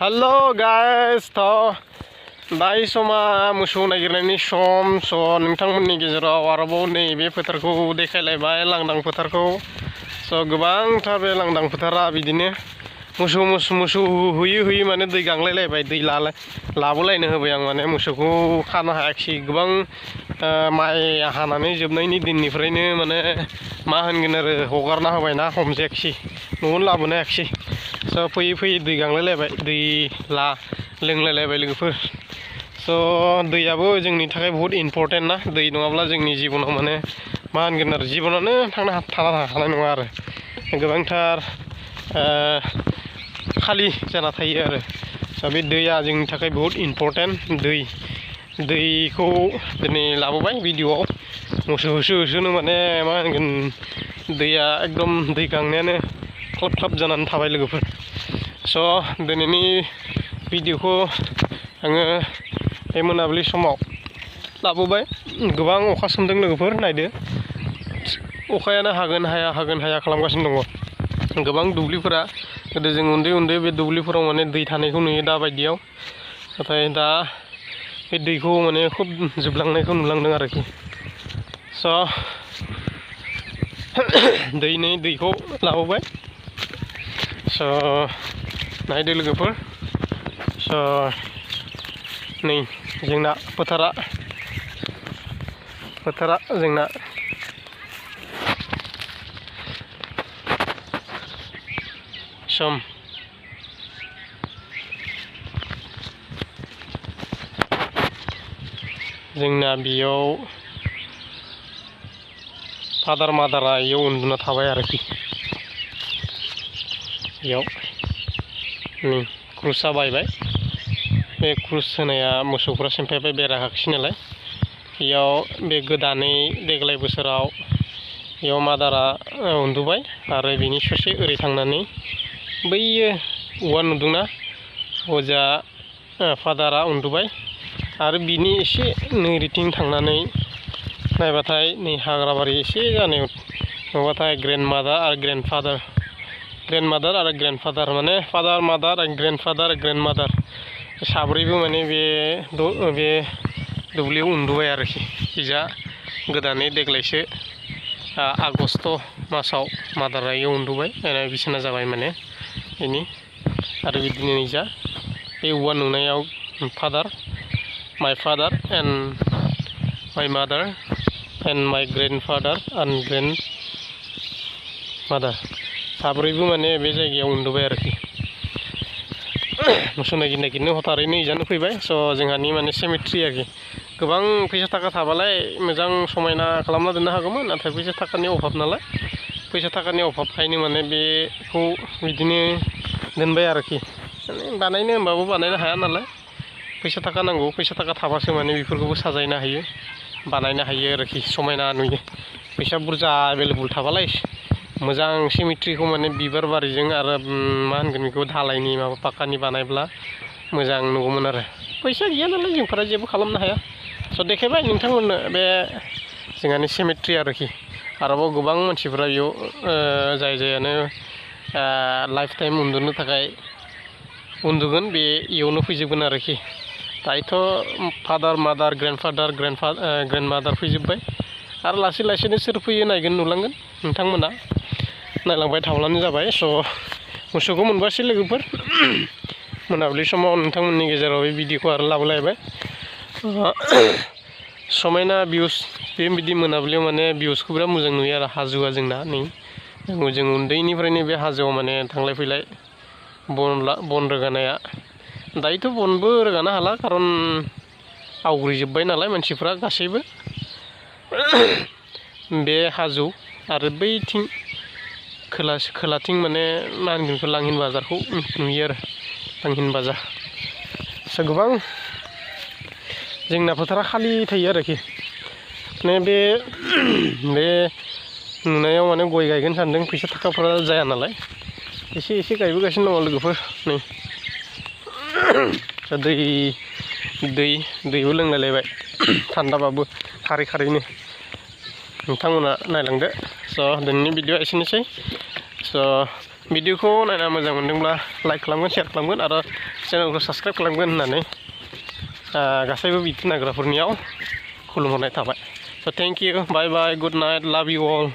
Hello guys, दायो समा मोसौ नागिरनायनि सम नोंथांमोननि गेजेराव आरोबाव नैबे फोथारखौ देखायलायबाय लांदां फोथारखौ गोबांथार बे लांदां फोथारा बिदिनो मोसौ होयै माने दै गांलायलायबाय दै लाबोलायनो होबाय आं माने मोसौखौ खानो हायाखिसै गोबां माइ हानानै जोबनायनि दिननिफ्रायनो माने मा होनगोन आरो हगारना होबाय ना हमजायाखिसै न'आवनो लाबोनो हायाखिसै फैयै दै गांलायलायबाय दै लोंलायलायबाय लोगोफोर दैयाबो जोंनि थाखाय बहुत इम्पर्टेन्ट ना दै नङाब्ला जोंनि जिबनाव माने मा होनगोन आरो जिबनानो थांना हानाय नङा आरो गोबांथार खालि जाना थायो आरो बे दैया जोंनि थाखाय बहुत इम्पर्टेन्ट दैखौ दिनै लाबोबाय भिडिअआव मोसौ होसोनो माने मा होनगोन दैया एकदम दै गांनायानो ख्लाब जानानै थाबाय लोगोफोर दिनैनि भिडिअखौ आङो बे मोनाबिलि समाव लाबोबाय गोबां अखा सोमदों लोगोफोर नायदो अखायानो हागोन हाया खालामगासिनो दङ गोबां दुब्लिफोरा गोदो जों उन्दै बे दुब्लिफोराव माने दै थानायखौ नुयो दा बायदियाव नाथाय दा बे दैखौ माने खुब जोबलांनायखौ नुलांदों आरोखि दैखौ लाबोबाय नायदो लोगोफोर नै जोंना फोथारा जोंना बेयाव फादार मादारा इयाव उन्दुना थाबाय आरोखि इयाव नै क्रुसा बायबाय बे क्रुस होनाया मोसौफ्रा सेमफायबाय बेरा हाखिसै नालाय इयाव बे गोदानै देग्लाय बोसोराव इयाव मादारा उन्दुबाय आरो बिनि ससे ओरै थांनानै बैयो औवा नुदोंना ओजा फादारा उन्दुबाय आरो बिनि एसे नैरिथिं थांनानै नायबाथाय नै हाग्राबारि एसे जानायाव नुबाथाय ग्रेन्डमादार आरो ग्रेन्डफादार माने फादार मादार ग्रेन्डफादार ग्रेन्डमादार साब्रैबो माने बे दुब्लियाव उन्दुबाय आरोखि इजा गोदानै देग्लायसो आगस्ट मासाव मादारा इयाव उन्दुबाय बिसना जाबाय माने बेनि आरो बिदिनो इजा बे औवा नुनायाव my father and my mother and my grandfather and grandmother साब्रैबो माने बे जायगायाव उन्दुबाय आरोखि मोसौ नागिरनो हथारैनो इजानो फैबाय जोंहानि माने सेमेट्रि आरोखि गोबां फैसा थाखा थाबालाय मोजां समायना खालामना दोननो हागौमोन नाथाय फैसा थाखानि अभाब नालाय फैसा थाखानि अभाबखायनो माने बेखौ बिदिनो दोनबाय आरोखि बानायनो होनबाबो बानायनो हाया नालाय फैसा थाखा नांगौ फैसा थाखा थाबासो माने बेफोरखौबो साजायनो हायो बानायनो हायो आरोखि समायना नुयो फैसा बुरजा एभेलेबल थाबालाय मोजां सिमेट्रिखौ माने बिबार बारिजों आरो मा होनगोन बेखौ धालायनि माबा पाक्कानि बानायब्ला मोजां नुगौमोन आरो फैसा गैया नालाय जोंफोरा जेबो खालामनो हाया देखायबाय नोंथांमोननो बे जोंहानि सिमेट्रि आरोखि आरोबाव गोबां मानसिफोरा बेयाव जायानो लाइफ टाइम उन्दुनो थाखाय उन्दुगोन बे इयावनो फैजोबगोन आरोखि दायोथ' फादार मादार ग्रेन्डमादार फैजोब्बाय आरो लासैनो सोर फैयो नायगोन नुलांगोन नोंथांमोना नायलांबाय थाब्लानो जाबाय मोसौखौ मोनबासै लोगोफोर मोनाबिलि समाव नोंथांमोननि गेजेराव बे भिडिअखौ आरो लाबोलायबाय समायना भिउस बेबायदि मोनाबिलियाव माने भिउसखौ बिराद मोजां नुयो आरो हाजोआ जोंना नै जों उन्दैनिफ्रायनो बे हाजोआव माने थांलाय फैलाय बन रोगानाया दायोथ' बनबो रोगानो हाला खारन आवग्रिजोब्बाय नालाय मानसिफ्रा गासैबो बे हाजो आरो बैथिं खोलाथिं माने मा होनगोन बेखौ लांहिन बाजारखौ नुयो आरो लांहिन बाजार गोबां जोंना फोथारा खालि थायो आरोखि माने बे नुनायाव माने गय गायगोन सानदों फैसा थाखाफोरा जाया नालाय एसे गायबोगासिनो दङ लोगोफोर नै दैबो लोंलायलायबाय थान्दाबाबो खारैनो नोंथांमोना नायलांदो दिनैनि भिडिअआ एसेनोसै स' भिडिअखौ नायना मोजां मोनदोंब्ला लाइक खालामगोन शेयार खालामगोन आरो चेनेलखौ साबस्क्राइब खालामगोन होननानै गासैबो भिडिअ नायग्राफोरनियाव खुलुमहरनाय थाबाय स' thank you bye bye good night love you all